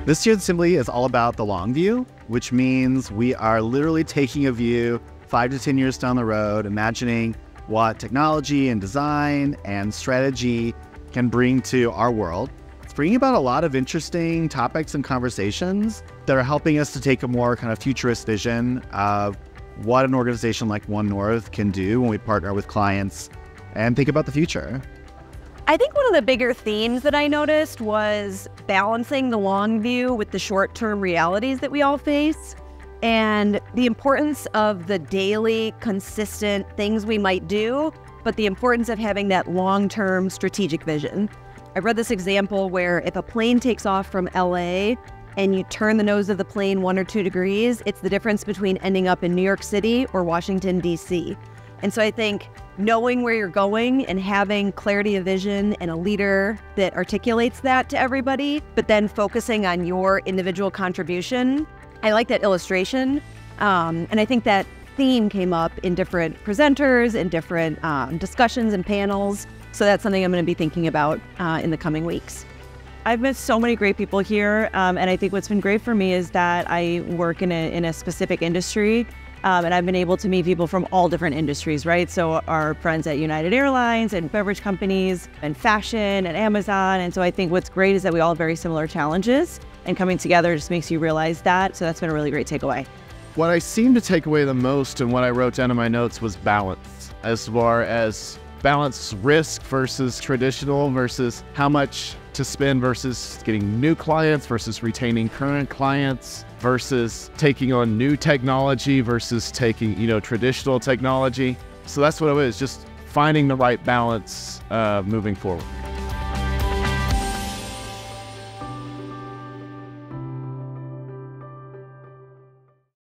This year's Assembly is all about the long view, which means we are literally taking a view 5 to 10 years down the road, imagining what technology and design and strategy can bring to our world. It's bringing about a lot of interesting topics and conversations that are helping us to take a more kind of futurist vision of what an organization like One North can do when we partner with clients and think about the future. I think one of the bigger themes that I noticed was balancing the long view with the short-term realities that we all face, and the importance of the daily, consistent things we might do, but the importance of having that long-term strategic vision. I read this example where if a plane takes off from LA and you turn the nose of the plane 1 or 2 degrees, it's the difference between ending up in New York City or Washington, D.C. And so I think knowing where you're going and having clarity of vision and a leader that articulates that to everybody, but then focusing on your individual contribution. I like that illustration. And I think that theme came up in different presenters and different discussions and panels. So that's something I'm going to be thinking about in the coming weeks. I've met so many great people here, and I think what's been great for me is that I work in a specific industry, and I've been able to meet people from all different industries, right? So our friends at United Airlines and beverage companies and fashion and Amazon. And so I think what's great is that we all have very similar challenges, and coming together just makes you realize that. So that's been a really great takeaway. What I seem to take away the most and what I wrote down in my notes was balance, as far as balance risk versus traditional versus how much to spend versus getting new clients versus retaining current clients versus taking on new technology versus taking, traditional technology. So that's what it was, just finding the right balance moving forward.